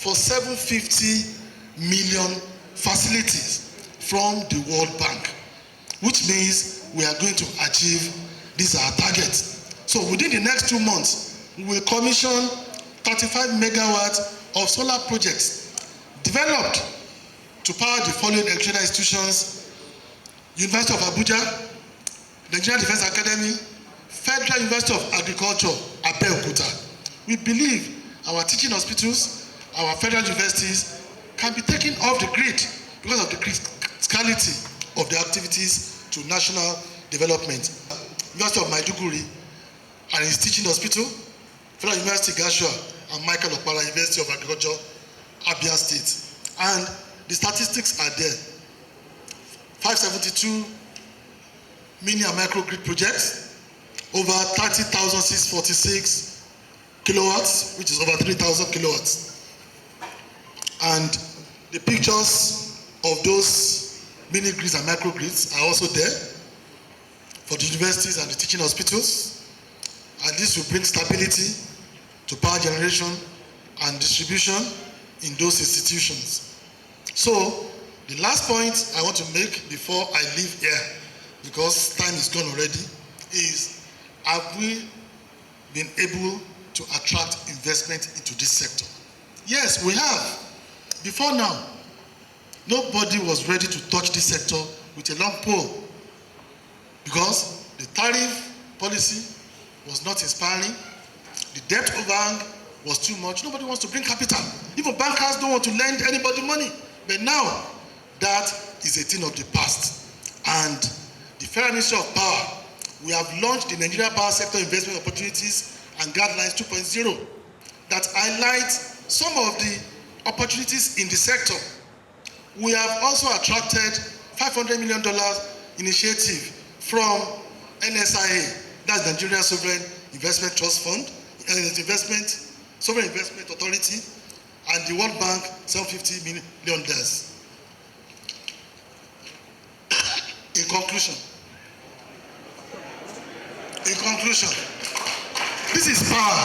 for 750 million facilities from the World Bank, which means we are going to achieve this our target. So within the next 2 months, we will commission 35 megawatts of solar projects developed to power the following educational institutions: University of Abuja, Nigerian Defense Academy, Federal University of Agriculture, Abeokuta. We believe our teaching hospitals, our federal universities can be taken off the grid because of the criticality of the activities to national development. University of Maiduguri and its teaching hospital, Federal University Gashua, and Michael Okpara University of Agriculture, Abia State. And the statistics are there. 572 mini and micro grid projects, over 30,646 kilowatts, which is over 3,000 kilowatts. And the pictures of those mini grids and micro grids are also there for the universities and the teaching hospitals. And this will bring stability to power generation and distribution in those institutions. So, the last point I want to make before I leave here, because time is gone already, is have we been able to attract investment into this sector? Yes, we have. Before now, nobody was ready to touch this sector with a long pole because the tariff policy was not inspiring, the debt overhang was too much, nobody wants to bring capital. Even bankers don't want to lend anybody money. But now, that is a thing of the past. And the Federal Ministry of Power, we have launched the Nigeria Power Sector Investment Opportunities and Guidelines 2.0 that highlight some of the opportunities in the sector. We have also attracted $500 million initiative from NSIA, that's Nigeria Sovereign Investment Trust Fund, Sovereign Investment Authority, and the World Bank, $750 million. In conclusion, this is power.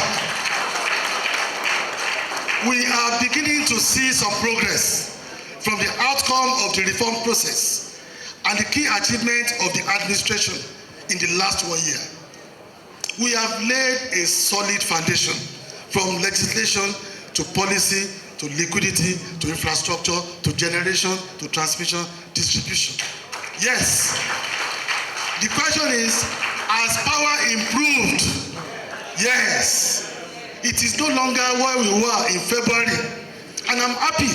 We are beginning to see some progress from the outcome of the reform process and the key achievement of the administration in the last 1 year. We have laid a solid foundation from legislation to policy to liquidity to infrastructure to generation to transmission, distribution. Yes, the question is, has power improved? Yes, it is no longer where we were in February, and I'm happy.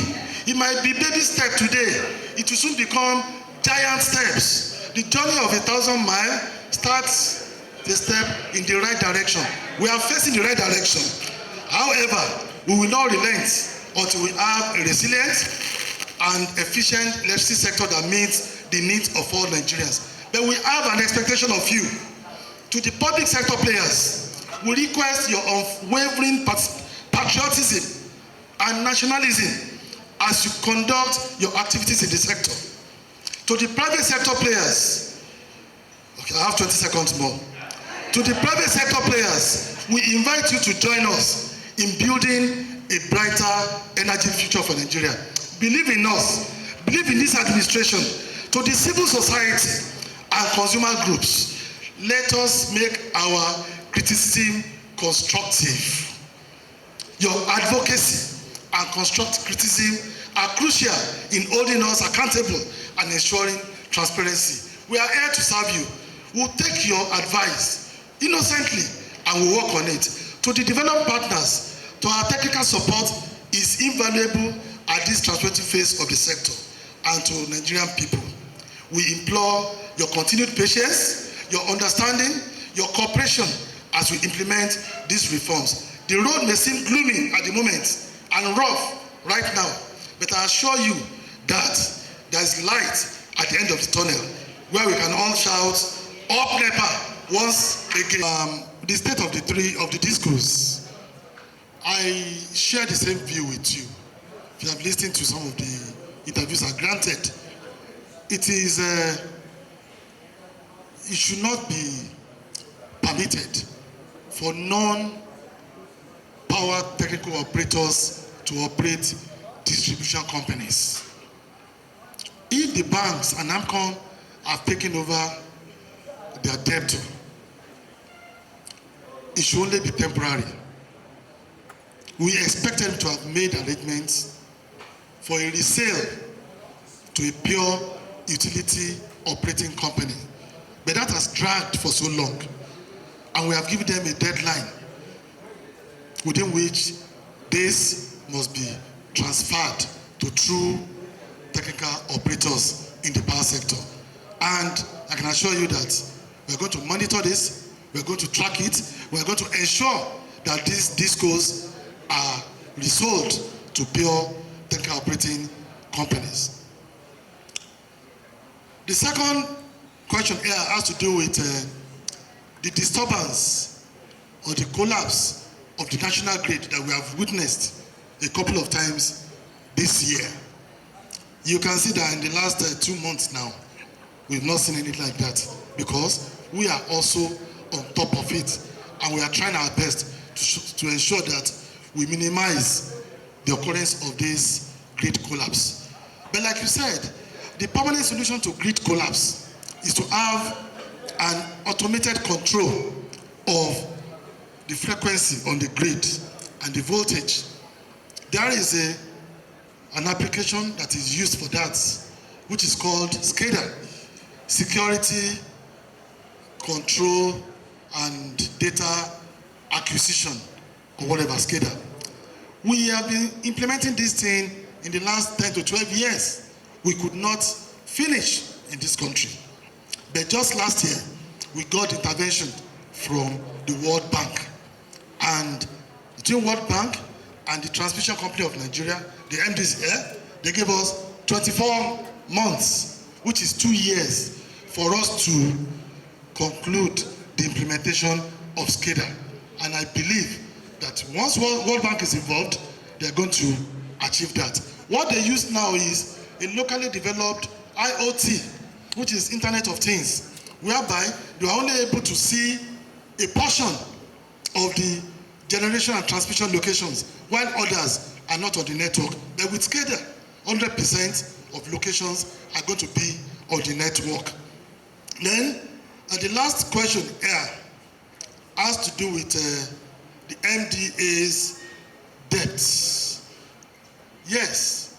It might be baby step today, it will soon become giant steps. The journey of 1,000 miles starts the step in the right direction. We are facing the right direction. However, we will not relent until we have a resilient and efficient electricity sector that meets the needs of all Nigerians. But we have an expectation of you. To the public sector players, we request your unwavering patriotism and nationalism as you conduct your activities in the sector. To the private sector players, okay, I have 20 seconds more. To the private sector players, we invite you to join us in building a brighter energy future for Nigeria. Believe in us, believe in this administration. To the civil society and consumer groups, let us make our criticism constructive. Your advocacy and constructive criticism are crucial in holding us accountable and ensuring transparency. We are here to serve you. We'll take your advice innocently and we'll work on it. To the development partners, to our technical support is invaluable at this transformative phase of the sector. And to Nigerian people, we implore your continued patience, your understanding, your cooperation as we implement these reforms. The road may seem gloomy at the moment and rough right now, but I assure you that there is light at the end of the tunnel where we can all shout, "Up NEPA!" once again. The state of the discourse, I share the same view with you. If you have listened to some of the interviews are granted, it should not be permitted for non-power technical operators to operate distribution companies. If the banks and AMCON have taken over their debt, it should only be temporary. We expect them to have made arrangements for a resale to a pure utility operating company. But that has dragged for so long, and we have given them a deadline within which this must be transferred to true technical operators in the power sector. And I can assure you that we're going to monitor this, we're going to track it, we're going to ensure that these discos are resold to pure technical operating companies. The second question here has to do with the disturbance or the collapse of the national grid that we have witnessed a couple of times this year. You can see that in the last 2 months now, we've not seen anything like that, because we are also on top of it, and we are trying our best to ensure that we minimize the occurrence of this grid collapse. But like you said, the permanent solution to grid collapse is to have an automated control of the frequency on the grid and the voltage. There is an application that is used for that, which is called SCADA, Security, Control, and Data Acquisition, or whatever, SCADA. We have been implementing this thing in the last 10 to 12 years. We could not finish in this country. But just last year, we got intervention from the World Bank. And between World Bank and the Transmission Company of Nigeria, the MDs here, they gave us 24 months, which is 2 years, for us to conclude the implementation of SCADA. And I believe that once World Bank is involved, they're going to achieve that. What they use now is a locally developed IoT, which is Internet of Things, whereby you are only able to see a portion of the generation and transmission locations, while others are not on the network. But with SCADA, 100% of locations are going to be on the network. Then, the last question here has to do with the MDA's debts. Yes,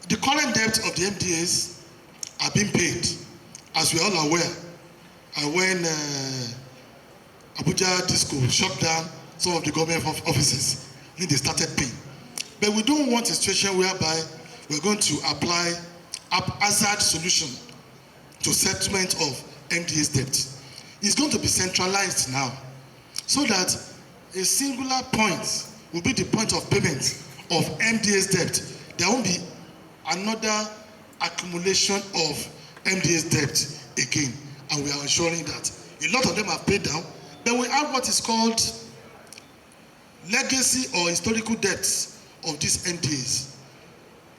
the current debt of the MDAs are being paid, as we are all aware. When Abuja Disco shut down some of the government offices, then they started paying. But we don't want a situation whereby we're going to apply haphazard solution to settlement of MDA's debt. It's going to be centralized now, so that a singular point will be the point of payment of MDA's debt. There won't be another accumulation of MDA's debt again, and we are ensuring that a lot of them are paid down. Then we have what is called legacy or historical debts of these MDAs.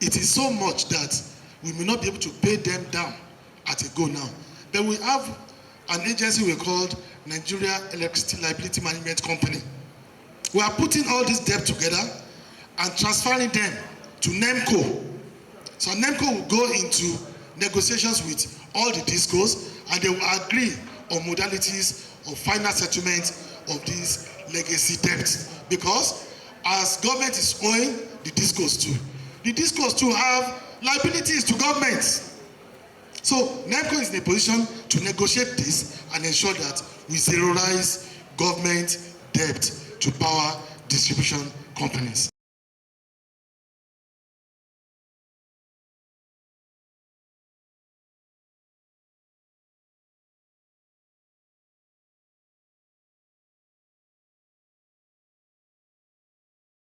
It is so much that we may not be able to pay them down at a go now. Then we have an agency we called Nigeria Electricity Liability Management Company. We are putting all this debt together and transferring them to NEMCO. So NEMCO will go into negotiations with all the discos, and they will agree on modalities of final settlement of these legacy debts. Because as government is owing the discos too have liabilities to government. So NEMCO is in a position to negotiate this and ensure that we zeroize government debt to power distribution companies.